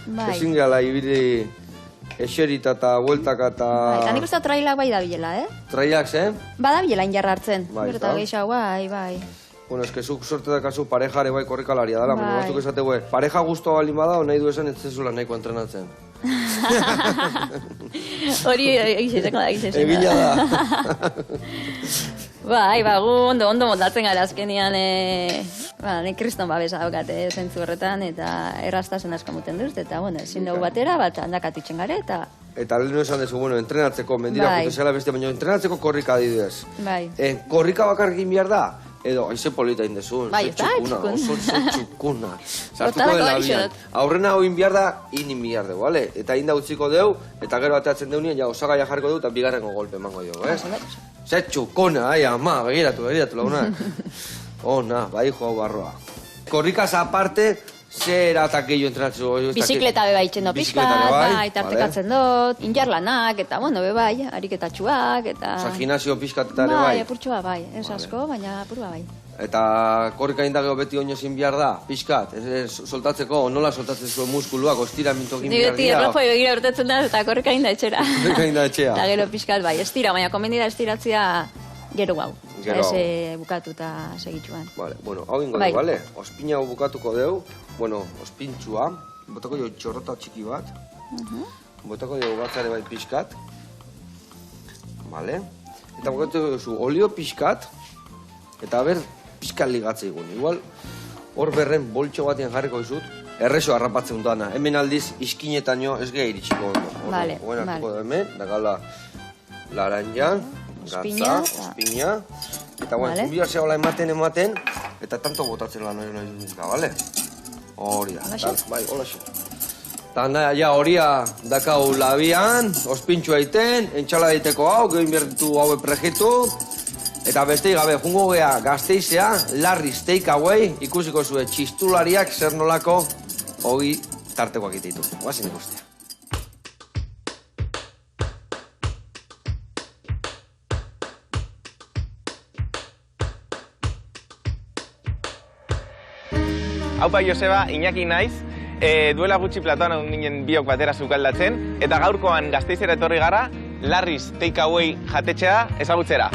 Bai. Ezin gehala ibili eserita eta bueltaka eta Bai, eta nik uste trailak bai dabilela, traiak zen. Badabilela injarra hartzen, Bai, gero eta ezta? gehiago, bai. Bueno, es que zuk sorte dakazu parejare bai korrikalaria dela, baina Bai. batzuk esate pareja guztua balin bada, nahi du esan ez zezula nahiko entrenatzen. Hori egizizeko da, Egila da. Bai, gu ondo moldatzen gara azkenian, nik kriston babesa daukate zentzu horretan, eta errastasen asko muten dut, eta, bueno, ezin dugu batera, bat handakatitzen gare, eta, Eta lehenu esan dezu, bueno, entrenatzeko, mendira Bai. potenziala beste, baina entrenatzeko korrika adibidez. bai. Korrika bakarrekin behar da? Edo, aize polita indezun, Bai, ze eta, txukuna, txukun. oso txukuna. Sartuko Botarako dela gaixo bian. dut. Aurrena hau behar da, inin behar dugu, bale? Eta inda utziko deu, eta gero ateatzen deunien, ja, osagaia jarriko du, eta bigarrengo golpe emango dugu, ez? Ze txukuna, ai, ama, begiratu, launa. Ona, bai, jo, barroa. Korrikaz aparte, zer eta gehiago entrenatzen? Bizikleta beba itxendo pixka, Bizikleta be bai, bai, tartekatzen dut, injarlanak, eta, bueno, bai, ariketatxuak, eta... Osa, gimnasio pixkatetare Bai, bai. apurtxua bai, ez asko, baina apurua bai. Eta korrika indageo beti oino zin behar da, pixkat, soltatzeko, nola soltatzen zuen muskuluak, ostiramintokin Ni behar beti dira. erlojoi begira urtetzen da, eta korreka inda etxera. Korrika inda etxea. Eta gero pixkat bai, estira, baina komendida estiratzea gero hau. ez bukatuta segitxuan. Vale, bueno, hau ingo Bai. dugu, bale? Ospina hau bukatuko dugu, bueno, ospintxua, botako dugu txorrota txiki bat, botako dugu batzare bai pixkat, vale? Eta bukatu dugu olio pixkat, eta ber, pixkat ligatze egun. Igual, hor berren boltxo batean jarriko dizut, erreso harrapatzen dutana. Hemen aldiz, iskinetaino ez gehi iritsiko ondo. Vale, Oen hartuko vale. da hemen, dakala laranja, Ospina, gatza, ospina, eta bueno, Vale. kumbia zehola ematen, eta tanto botatzen lan hori nahi dut, bale? Hori da, Holaxe? bai, holaxe. Eta ja horia dakau labian, ospintxua egiten, entxala egiteko hau, gehin berditu haue prejitu, eta beste gabe, jungo gea Gasteizea, Larry's Takeaway, ikusiko zue txistulariak zer nolako hogi tartekoak egiten ditu. Guazin ikustea. Haupa Joseba, Iñaki naiz, duela gutxi platoan egon ginen biok batera sukaldatzen, eta gaurkoan Gasteizera etorri gara, Larry's Takeaway jatetxea ezagutzera.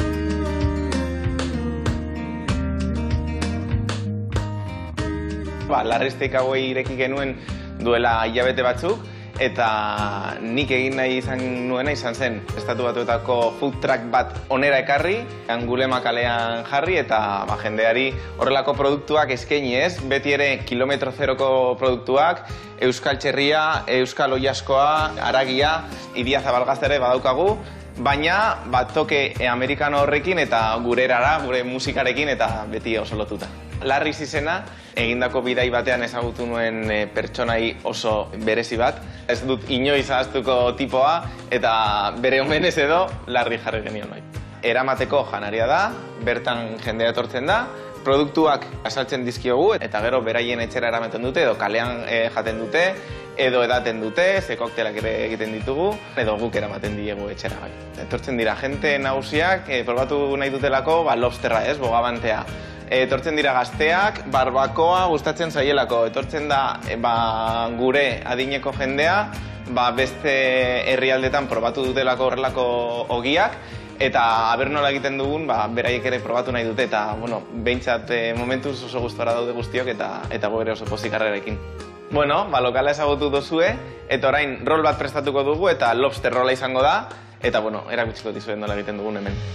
Larry's Takeaway ireki genuen duela hilabete batzuk, eta nik egin nahi izan nuena izan zen Estatu Batuetako food truck bat onera ekarri, Angulema kalean jarri eta jendeari horrelako produktuak eskaini ez, beti ere kilometro zeroko produktuak, euskal txerria, euskal oiaskoa, haragia, Idia Zabalgazta ere badaukagu, baina bat toke amerikano horrekin eta gure erara, gure musikarekin eta beti oso lotuta. Larry's izena, egindako bidai batean ezagutu nuen pertsonai oso berezi bat. Ez dut inoiz ahaztuko tipoa eta bere omenez edo Larry jarri genion bai. Eramateko janaria da, bertan jendea etortzen da, produktuak asaltzen dizkiogu eta gero beraien etxera eramaten dute edo kalean jaten dute, edo edaten dute, ze koktelak ere egiten ditugu, edo guk eramaten diegu etxera bai. Etortzen dira jente nagusiak, probatu nahi dutelako, lobsterra ez, bogabantea. Etortzen dira gazteak, barbakoa gustatzen zaielako. Etortzen da gure adineko jendea, beste herrialdetan probatu dutelako horrelako ogiak, eta aber nola egiten dugun, beraiek ere probatu nahi dute, eta, behintzat momentuz oso gustora daude guztiok, eta gure oso pozik harrerekin. Lokala ezagutu dozue, eta orain rol bat prestatuko dugu, eta lobster rola izango da, eta, erakutsiko dizuen nola egiten dugun hemen.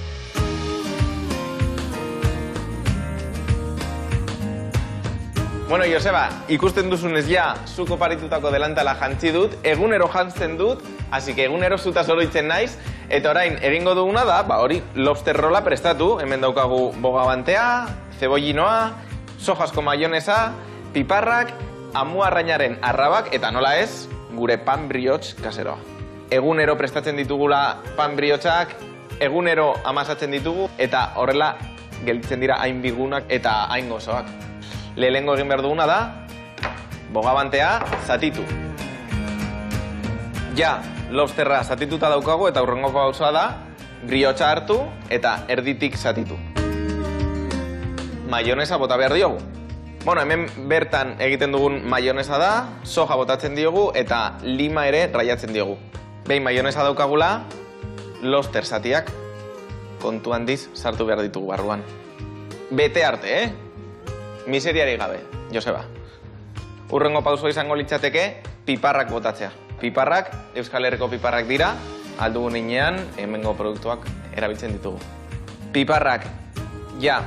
Joseba, ikusten duzunez zuk oparitutako delantala jantzi dut, egunero jantzen dut, hasi que egunero zutaz oroitzen naiz, eta orain egingo duguna da, hori lobster rola prestatu, hemen daukagu bogabantea, zebollinoa, sojasko maionesa, piparrak, amuarrainaren arrabak, eta nola ez, gure pan brioche kaseroa. Egunero prestatzen ditugula pan briochak, egunero amasatzen ditugu, eta horrela gelditzen dira hain bigunak eta hain gozoak. Lehengo egin behar duguna da, bogabantea zatitu. Lobsterra zatituta daukagu eta hurrengoko gauza da, briotxa hartu eta erditik zatitu. Maionesa bota behar diogu. Hemen bertan egiten dugun maionesa da, soja botatzen diogu eta lima ere raiatzen diogu. Behin maionesa daukagula, lobster zatiak kontu handiz sartu behar ditugu barruan. Bete arte, Miseriari gabe, Joseba. Hurrengo pausoa izango litzateke, piparrak botatzea. Piparrak, Euskal Herriko piparrak dira, aldugun inean, hemengo produktuak erabiltzen ditugu. Piparrak,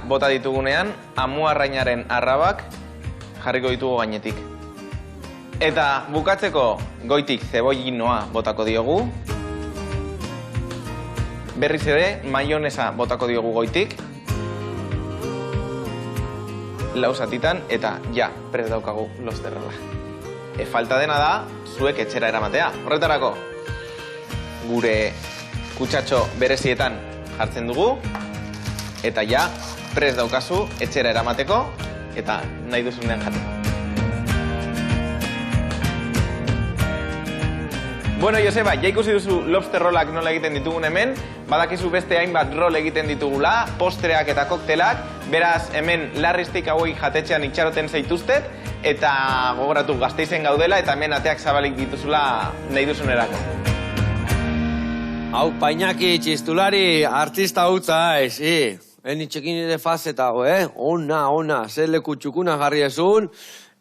bota ditugunean, amuarrainaren arrabak jarriko ditugu gainetik. Eta bukatzeko goitik zebollinoa botako diogu. Berriz ere, maionesa botako diogu goitik. Lau zatitan eta prest daukagu lobsterrola. Falta dena da, zuek etxera eramatea. Horretarako, gure kutsatxo berezietan jartzen dugu, eta prest daukazu etxera eramateko, eta nahi duzunean jateko. Joseba, ikusi duzu lobster rolak nola egiten ditugun hemen, badakizu beste hainbat rol egiten ditugula, postreak eta koktelak, beraz hemen Larry's Takeaway jatetxean itxaroten zaituztet, eta gogoratu Gasteizen gaudela, eta hemen ateak zabalik dituzula nahi duzunerako. Hau, Painaki, txistulari, artista hutza, Enitxekin ere fazetago, ona, zer leku txukuna jarri ezun,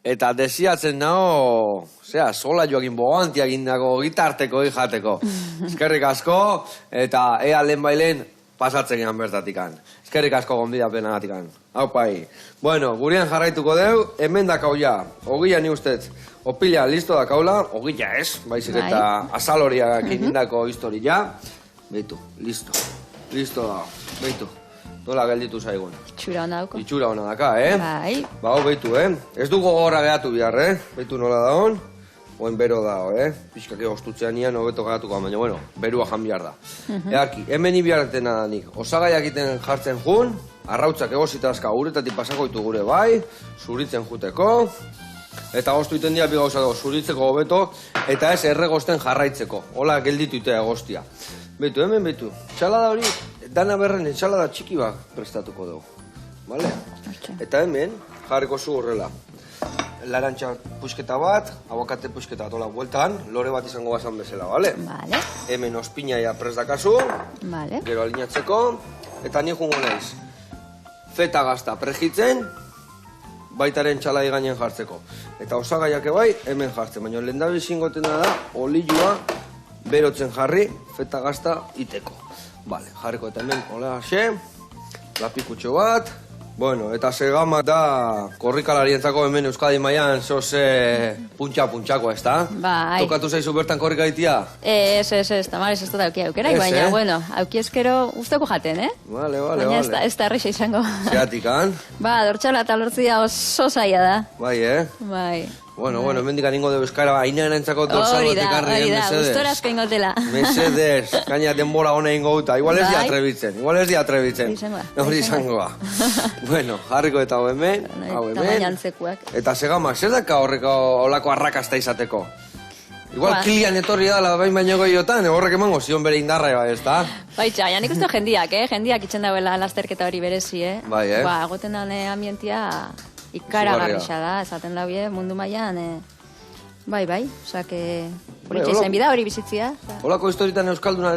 eta desiatzen nago, sola joakin bogantia gindako gitarteko jateko. Eskerrik asko, eta ea lehen bailen pasatzen gehan bertatikan. Eskerrik asko gonbidapenagatikan. Haupai. Bueno, gurean jarraituko deu, hemen dakau ja. Ogia ni ustez, opila listo dakaula, ogia ez, baizik eta azaloriak indako historia. Beitu, listo. Listo dago, beitu. Nola gelditu zaigun. Itxura hona dauko. Itxura hona daka, Bai. Ba, beitu, Ez dugu gogorra gehatu bihar, Beitu nola dagoen. Oen bero dago, Pixkake ostutzean ian hobeto gehatuko, baina, bueno, berua jan bihar da. Eaki, hemen ibiarretena da nik. Osagaiak iten jartzen jun, arrautzak egozitazka uretatik pasakoitu gure bai, zuritzen juteko, eta goztu iten dira bi gauza dago, zuritzeko hobeto, eta ez erregosten jarraitzeko. Hola gelditu itea egoztia. Beitu, hemen beitu. Txalada hori, dana berren txalada txiki bat prestatuko dugu. Vale? Eta hemen, jarriko zu horrela. Larantxa pusketa bat, aguakate pusketa bat, hola, bueltan, lore bat izango bazan bezala, bale? Vale. Hemen ospinaia prest dakazu, Vale. gero alinatzeko, eta ni jungo naiz. Feta gazta prejitzen, baitaren txalai gainen jartzeko. Eta osagaiak bai, hemen jartzen, baina lehendabiz ingotena da, olioa berotzen jarri, feta gazta iteko. Vale, jarriko eta hemen, hola, lapikutxo bat. Bueno, eta segama da korrikalarientzako hemen Euskadi mailan zoze puntxa-puntxako, ez da? Bai. Tokatu zaizu bertan korrikaitia? Ez, tamarez ez dut auki aukerak, baina, bueno, auki ezkero usteko jaten, Vale. Baina ez da erreixa izango. Zeatikan? Ba, dortxala eta lortzia oso zaila da. Bai, Bai. Bueno, hemendik aningo de euskara, ainaren entzako dorsalot ekarri, Hori da, mesedez. gustora asko ingotela. Mesedez, gaina denbora hona ingo guta. Igual ez di atrebitzen. Hori izangoa. Bueno, jarriko eta hau hemen, Tamainantzekuak. Eta segama, zer daka horreko olako arrakasta izateko? Igual kilian etorri dala baino gehiotan, horrek emango zion bere indarra, ez da? Baitxa, nik uste jendiak, jendiak itxen dauela lasterketa hori berezi, Bai, Ba, agoten dan ambientia ikaragarrisa da, esaten labie, mundu mailan, bai, osake, politxe izen bida hori bizitzia. Olako historietan euskalduna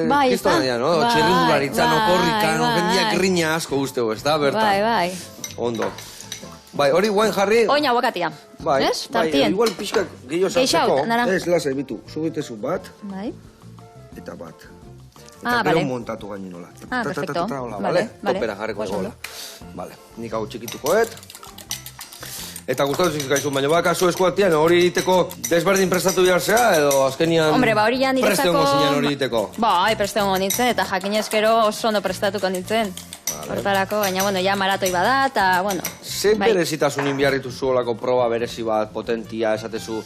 Bai, kistoan dira, no? Txirrindularitzan, okorrikan, jendiak grina asko guztego, ez da, bertan? Bai. Ondo. Bai, hori guen jarri... Oin aguakatia, ez? Tartien. Igual pixkak gehiago sartzeko. Ez, lasai, bitu, subitezu bat, Bai. eta bat. Ah, Eta gero vale. montatu gainin nola. Perfecto. Vale. Topera jarriko egola. Vale, nik hau txikitukoet. Eta gustatu zizkaizun, baina bakazu eskuatian hori egiteko desberdin prestatu behar zea, edo azkenian Hombre, ba hori ja niretzako... preste hongo zinean hori egiteko. Bai, preste hongo nintzen, eta jakinezkero oso ondo prestatuko nintzen. Hortarako, baina, bueno, ja maratoi bada, eta, bueno... Ze berezitasun inbiarritu zuolako proba berezi bat, potentia, esatezu,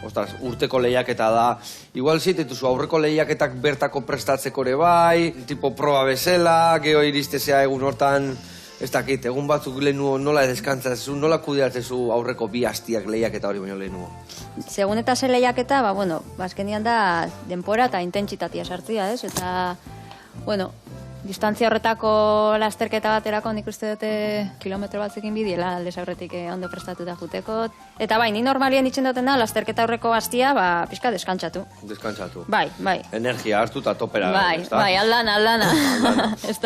ostras, urteko lehiaketa da. Igual zitetuzu aurreko lehiaketak bertako prestatzeko ere bai, tipo proba bezala, geho iristezea egun hortan... Ez dakit, egun batzuk lehenuo nola deskantzatzen, nola kudeatzezu aurreko bi hastiak lehiaketa hori baino lehenuo? Segun eta ze lehiaketa, ba, bueno, azkenian da denpora eta intentsitatea sartzia, ez? Eta, bueno, distantzia horretako lasterketa baterako nik uste dute kilometro batzekin bidiela aldez aurretik ondo prestatuta juteko. Eta bai, ni normalien itxen duten da, lasterketa horreko hastia, ba, pixka deskantzatu. Deskantzatu. Bai. Energia hartu eta topera. Bai, aldana.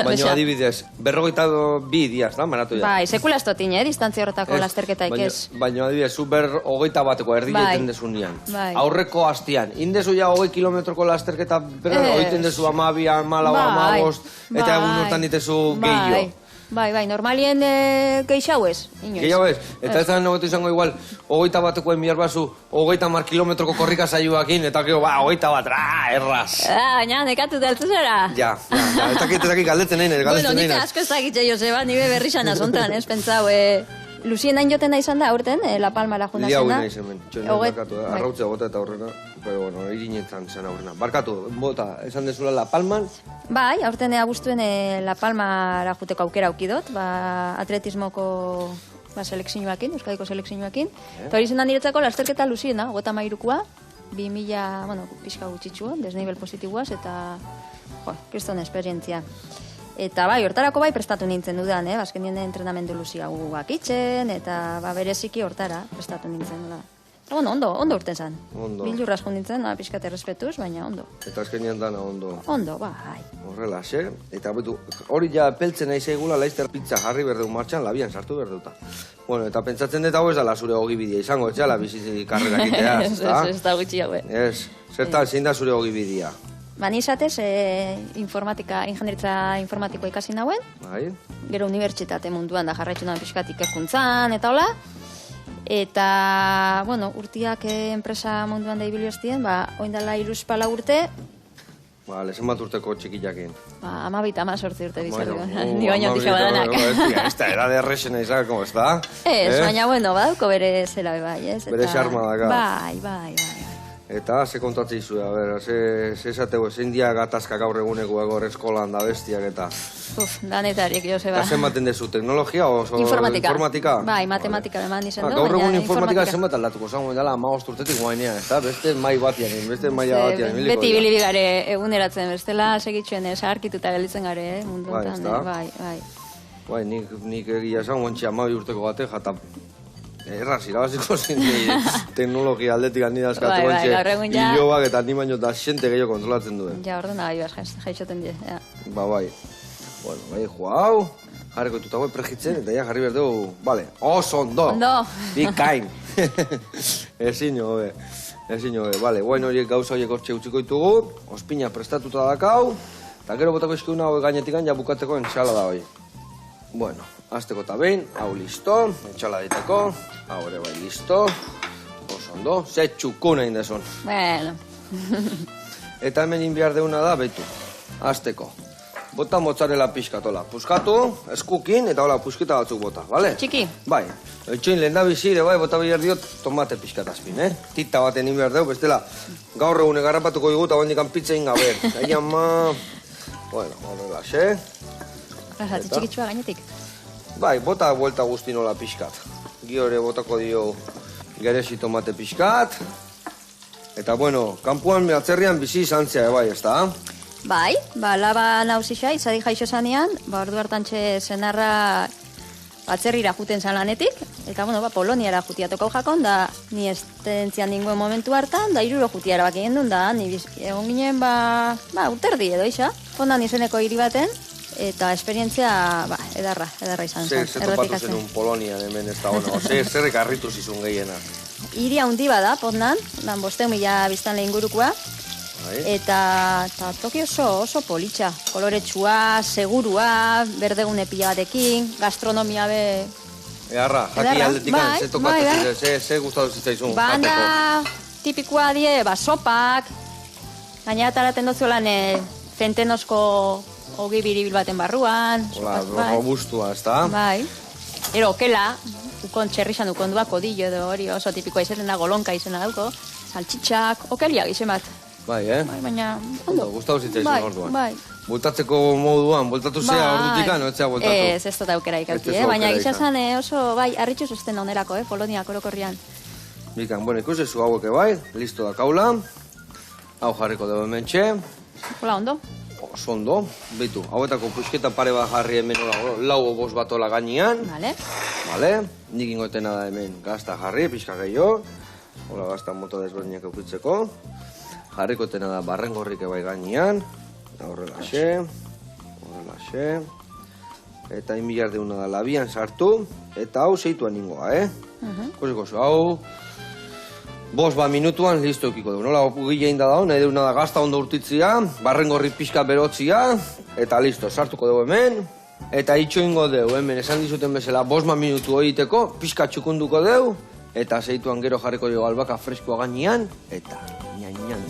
Baina adibidez, 42 diaz, da, maratoia? Bai, sekula ez totin, distantzia horretako lasterketaik ez. Baina adibidez, zu 21 bateko erdi egiten dezu nian. Bai. Aurreko hastian, indezu ja 20 kilometroko lasterketa, pero egiten dezu 12, 15, eta egun hortan ditezu gehiago. Bai, normalien gehiago ez, inoiz. Gehiago ez, eta ez da nogetu izango igual, 21 batekoen bihar bazu, 30 kilometroko korrika saioakin, eta gero, 21 bat, erraz. Baina, nekatu deltu zara. Ja, ez dakit galdetzen nahi, Bueno, nik asko ez dakitxe, Joseba, nire berrizan azontan, ez pentsau, Lucien hain joten da izan da, aurten, La Palma la juna zen da. Lia nahi zemen, txonen barkatu, arrautze bota eta aurrena, pero bueno, irinetan zen aurrena. Barkatu, bota, esan dezula La Palman? Bai, aurten abuztuen La Palma la juteko aukera aukidot, atletismoko selekzioakin, Euskadiko selekzioakin. Eta hori zen da niretzako lasterketa Luciena, 33koa, 2000, bueno, pixka gutxitxua, desnivel positiboaz, eta, kriston esperientzia. Eta bai, hortarako bai prestatu nintzen dudan, azkenien entrenamendu luzia guak itxen, eta bereziki hortara prestatu nintzen, Bueno, ondo urten zen. Ondo. Bildurra asko nintzen, pixkat errespetuz, baina ondo. Eta azkenean dana ondo. Ondo, bai. Horrela, eta betu, hori ja peltzen nahi zaigula, laizter pizza jarri berdeu martxan, labian sartu berdeuta. Bueno, eta pentsatzen dut hau ez dala zure ogibidea izango, etxala bizizi karrerak iteaz, ezta? Ez da gutxi haue. Ez, zertan, zein da zure ogibidea? Ba, ni izatez, ingenieritza informatikoa ikasi nauen, Bai? gero unibertsitate munduan da jarraitu nauen pixkat ikerkuntzan, eta hola. Eta, bueno, urtiak enpresa munduan da ibili ostien, ba, oindala 3-4 urte, Ba, lehen bat urteko txikiakin. ba, 18 urte bizarri. Bueno, Ni baino tija badanak. Ez da, edade errexena izan, como ez da? Ez, baina, bueno, badauko bere zela be bai, ez? Bere xarma daka. Bai. Eta, ze kontatzei zu, a ber, ze esateu, zein dia gatazka gaur eguneko egor eskolan da bestiak eta... Danetarik, jo Eta zen baten dezu, teknologia o informatika? Bai, matematika eman izan du, Gaur egun informatika zen bat aldatuko zango dela 15 urtetik guainean, ez da? Beste mai batian, beste maila batian. Beti bilibi gare eguneratzen, bestela segitxuen zaharkituta gelitzen gare, mundu Bai, honetan, ezta? bai. Bai, nik egia esan, guantxe 12 urteko bate, jata erraz, irabaziko zen teknologia aldetik handi dazkatu Bai, gaur egun ja- hilobak eta ni baino da xente gehiago kontrolatzen duen. Ja, ordena gai jaixoten die, ja. Ba, bai. Bueno, bai, jo hau, jarriko dut hau prejitzen, eta ja jarri behar dugu, bale, oso ondo. Ondo. Bikain. Ezin hobe, bale, guain horiek gauza horiek hortxe utziko ditugu, ospina prestatuta dakau, eta gero botako izkiuna hau gainetik ja bukatzeko entxala da hoi. Bueno, azteko eta behin, hau listo, entxala diteko, hau ere bai listo, oso ondo, ze txukuna indezon. Bueno, Eta hemen inbiar deuna da, betu, azteko. Bota mozzarella pixkatola, puskatu, eskukin, eta hola puskita batzuk bota, bale? Txiki? Bai, etxoin lehen da bizire, bai, bota behar diot tomate pixkatazpin, Tita baten inbiar deu, bestela, gaur egune garrapatuko digut, hau handikan pizza ingaber. Ai ama, bueno, horrela, Rasatzi txikitsua gainetik. Bai, bota buelta guztinola pixkat. Gio ere botako dio geresi tomate pixkat. Eta, bueno, kanpuan atzerrian bizi izan zea, bai, ez da? Bai, ba, laba nausisa, izadi jaixo zanean, ba, ordu hartantxe senarra atzerrira juten zan lanetik, eta, bueno, ba, Poloniara jutia tokau jakon, da, ni estentzian ninguen momentu hartan, da, 3 jutiara bak egin duen, da, ni egon ginen, ba, urterdi edo, isa, ondan izeneko hiri baten, eta esperientzia, ba, edarra izan zen. Ze topatu zenun Polonian hemen ez da, ono, zerrek harritu zizun gehiena. Hiri handi bada, Poznan, 500.000 biztanle ingurukoa, Bai? eta toki oso politxa, koloretsua, segurua, berdegune pila batekin, gastronomia be... Eharra, jaki Edarra, aldetikan, bai, ze tokatu bai, zizun, ze gustatu zitzaizun, Banda jateko. tipikoa die, ba, sopak, gainera taraten dozuelan fentenosko hogi biribil baten barruan. Hola, sopak, bai. robustua, ez da? Bai. Ero, okela, ukon txerrizan ukondua, kodillo edo hori oso tipikoa izena, golonka izena dauko, saltxitxak, okeliak izen bat. Bai, Bai, baina, ondo. Gustatu zitzaizun Bai, orduan. bai. Bultatzeko moduan, bultatu zea ordutikan, etzea bultatu. Ez dut aukera ikalki, Ez duzu baina aukera gisa izan. zan oso, bai, harritxu zuzten onerako, Poloniak orokorrian. Bikan, bueno, ikusi zu haueke bai, listo da kaula. Hau jarriko dugu hemen txe. Hola, ondo? Oso ondo, behitu, hauetako pusketa pare bat jarri hemen lau bost batola gainean. Vale. Vale, nik ingotena da hemen gazta jarri, pixka gehiago. Hola, gazta mota desberdinak eukitzeko. Jarrikotena da barrengorrik ebai gainean. Eta horrelaxe. Eta inbilar deuna da labian sartu. Eta hau zeituan ningoa, Kusiko zu, hau... 5 minutuan listo eukiko du. Nola gile inda dago, nahi deuna da gazta ondo urtitzia, barrengorri pixka berotzia, eta listo, sartuko dugu hemen. Eta itxo ingo dugu, hemen esan dizuten bezala 5 minutu horieteko, pixka txukunduko dugu, eta zeituan gero jarriko dugu albaka freskoa gainean, eta ñan.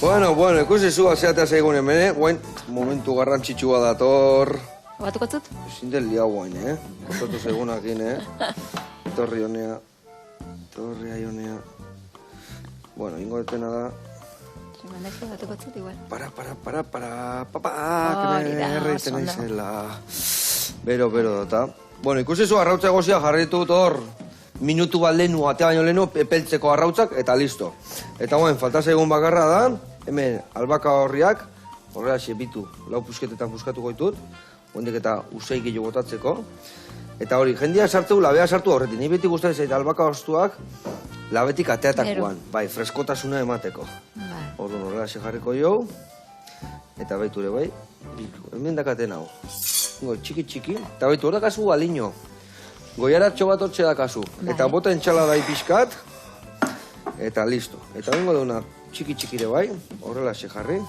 Bueno, ikusi zu azeatea zaigun hemen, guain, momentu garrantzitsua dator. Batuko zut? Ezin del liau guain, Kostatu zaigunakin, Torri honea. Bueno, ingo detena da. Tximaneko batuko zut igual. Para, Hori que da, me erreiten oso ondo. naizela. Bero dota. Bueno, ikusi zu arrautza egozia jarritu hor minutu bat lehenu, atea baino lehenu, epeltzeko arrautzak, eta listo. Eta guen, falta zaigun bakarra da, hemen albaka horriak, horrela xebitu, lau pusketetan puskatu goitut, hondik eta usei gehiago botatzeko. Eta hori, jendia sartu, labea sartu horretik. Ni beti gustatzen zait albaka ostuak labetik ateatakoan. Bai, freskotasuna emateko. Orduan horrela jarriko jo. Eta baitu ere bai. Hemen dakaten hau. Txiki. Eta baitu hor dakazu aliño. Goiaratxo bat hortxe dakazu. Eta bota entxaladai pixkat. Eta listo. Eta bengo dauna txiki-txikire bai. Horrela jarri.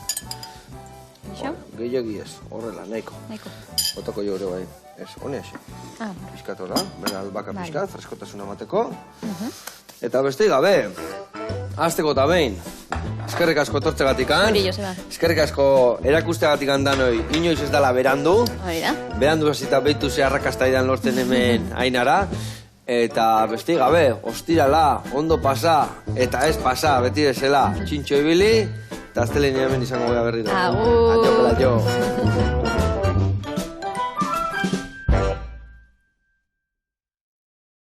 Gehiagi ez. Horrela, nahiko. Botako jo ere bai. Ez, honi hasi. Pixkat horra. Bera albaka pixkat, freskotasuna emateko. Eta beste gabe. Azteko eta behin. Eskerrik asko tortzegatik. Hori, Joseba. Eskerrik asko erakustegatik danoi. Inoiz ez dela berandu. Hori da. Berandu hasita behitu ze arrakastaidan lortzen hemen Ainara. Eta beste gabe, ostirala, ondo pasa, eta ez pasa, beti bezala, txintxo ibili, eta aztelenean hemen izango gara berriro. Agur! Adio, pela, jo.